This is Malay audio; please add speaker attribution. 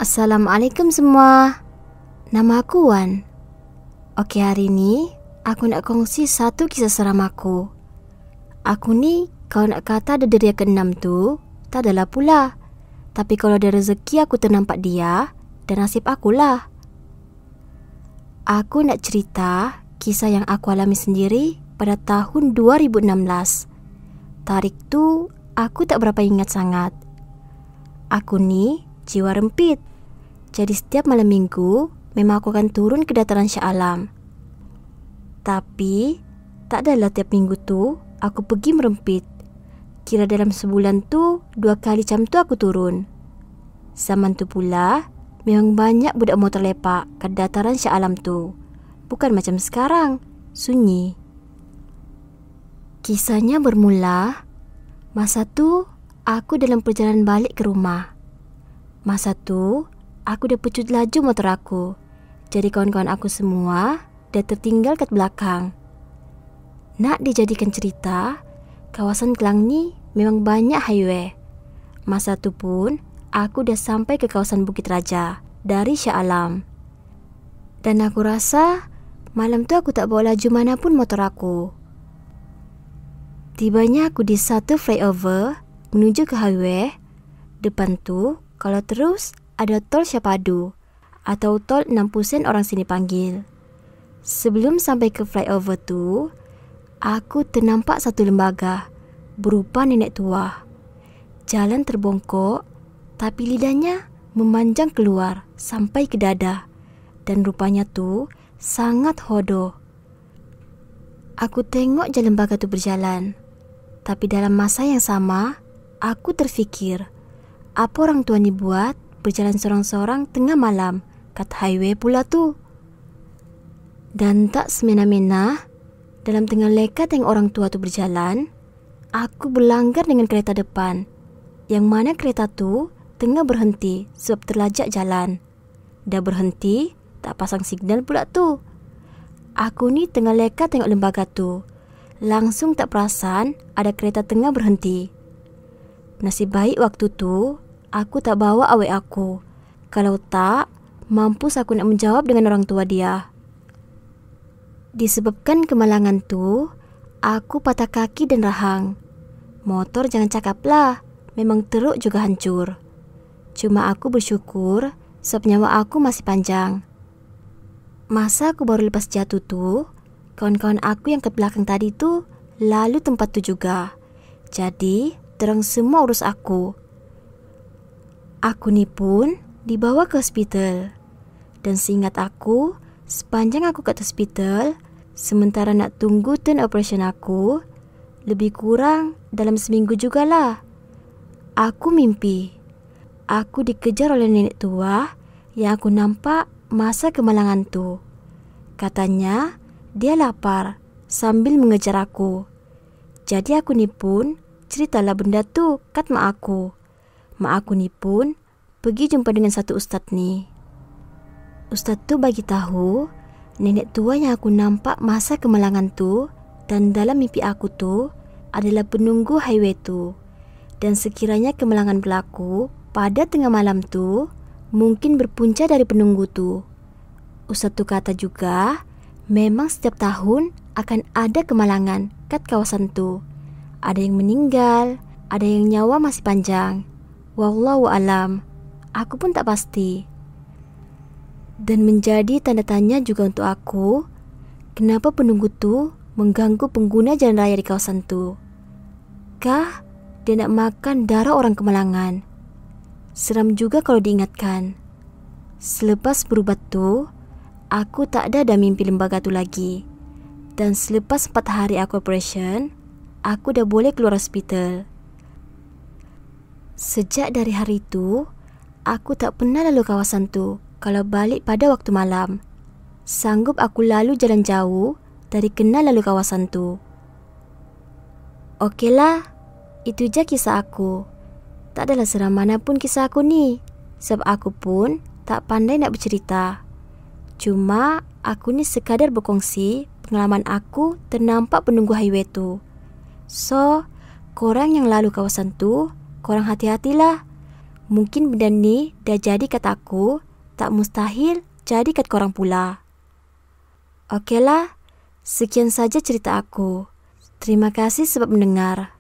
Speaker 1: Assalamualaikum semua. Nama aku Wan. Okey, hari ni aku nak kongsi satu kisah seram aku. Aku ni kalau nak kata ada deria ke-6 tu, tak adalah pula. Tapi kalau ada rezeki aku ternampak dia, dan nasib akulah. Aku nak cerita kisah yang aku alami sendiri pada tahun 2016. Tarik tu aku tak berapa ingat sangat. Aku ni jiwa rempit. Jadi setiap malam minggu memang aku akan turun ke dataran Shah Alam. Tapi tak adalah tiap minggu tu aku pergi merempit. Kira dalam sebulan tu 2 kali macam tu aku turun. Zaman tu pula memang banyak budak motor lepak ke dataran Shah Alam tu. Bukan macam sekarang, sunyi. Kisahnya bermula masa tu aku dalam perjalanan balik ke rumah. Masa tu aku dah pecut laju motor aku. Jadi kawan-kawan aku semua dah tertinggal kat belakang. Nak dijadikan cerita, kawasan Kelang ni memang banyak highway. Masa tu pun aku dah sampai ke kawasan Bukit Raja dari Shah Alam. Dan aku rasa malam tu aku tak bawa laju mana pun motor aku. Tibanya aku di satu flyover menuju ke highway. Depan tu kalau terus ada tol Syapadu atau tol 60 sen orang sini panggil. Sebelum sampai ke flyover tu, aku ternampak satu lembaga berupa nenek tua. Jalan terbongkok tapi lidahnya memanjang keluar sampai ke dada dan rupanya tu sangat hodoh. Aku tengok je lembaga tu berjalan. Tapi dalam masa yang sama, aku terfikir, apa orang tua ni buat berjalan seorang-seorang tengah malam kat highway pula tu. Dan tak semena-mena, dalam tengah leka tengok orang tua tu berjalan, aku berlanggar dengan kereta depan, yang mana kereta tu tengah berhenti sebab terlajak jalan. Dah berhenti, tak pasang signal pula tu. Aku ni tengah leka tengok lembaga tu, langsung tak perasan ada kereta tengah berhenti. Nasib baik waktu tu aku tak bawa awek aku. Kalau tak, mampus aku nak menjawab dengan orang tua dia. Disebabkan kemalangan tu, aku patah kaki dan rahang. Motor jangan cakap lah, memang teruk juga hancur. Cuma aku bersyukur sebab nyawa aku masih panjang. Masa aku baru lepas jatuh tu, kawan-kawan aku yang ke belakang tadi tu lalu tempat tu juga. Jadi, terang semua urus aku. Aku ni pun dibawa ke hospital. Dan seingat aku, sepanjang aku kat hospital, sementara nak tunggu turn operation aku, lebih kurang dalam seminggu jugalah. Aku mimpi. Aku dikejar oleh nenek tua yang aku nampak masa kemalangan tu. Katanya, dia lapar sambil mengejar aku. Jadi aku ni pun ceritalah benda tu kat mak aku. Mak aku ni pun pergi jumpa dengan satu ustaz ni. Ustaz tu bagi tahu nenek tua yang aku nampak masa kemalangan tu dan dalam mimpi aku tu adalah penunggu highway tu. Dan sekiranya kemalangan berlaku pada tengah malam tu, mungkin berpunca dari penunggu tu. Ustaz tu kata juga memang setiap tahun akan ada kemalangan kat kawasan tu. Ada yang meninggal, ada yang nyawa masih panjang. Wallahu alam. Aku pun tak pasti. Dan menjadi tanda tanya juga untuk aku, kenapa penunggu tu mengganggu pengguna jalan raya di kawasan tu? Kah dia nak makan darah orang kemalangan? Seram juga kalau diingatkan. Selepas berubat tu, aku tak ada mimpi lembaga tu lagi. Dan selepas 4 hari aku operation, aku dah boleh keluar hospital. Sejak dari hari itu, aku tak pernah lalu kawasan tu kalau balik pada waktu malam. Sanggup aku lalu jalan jauh dari kena lalu kawasan tu. Okeylah, itu je kisah aku. Tak adalah seram mana pun kisah aku ni, sebab aku pun tak pandai nak bercerita. Cuma aku ni sekadar berkongsi pengalaman aku ternampak penunggu highway tu. So, korang yang lalu kawasan tu, korang hati-hatilah. Mungkin benda ni dah jadi kat aku, tak mustahil jadi kat korang pula. Okeylah, sekian saja cerita aku. Terima kasih sebab mendengar.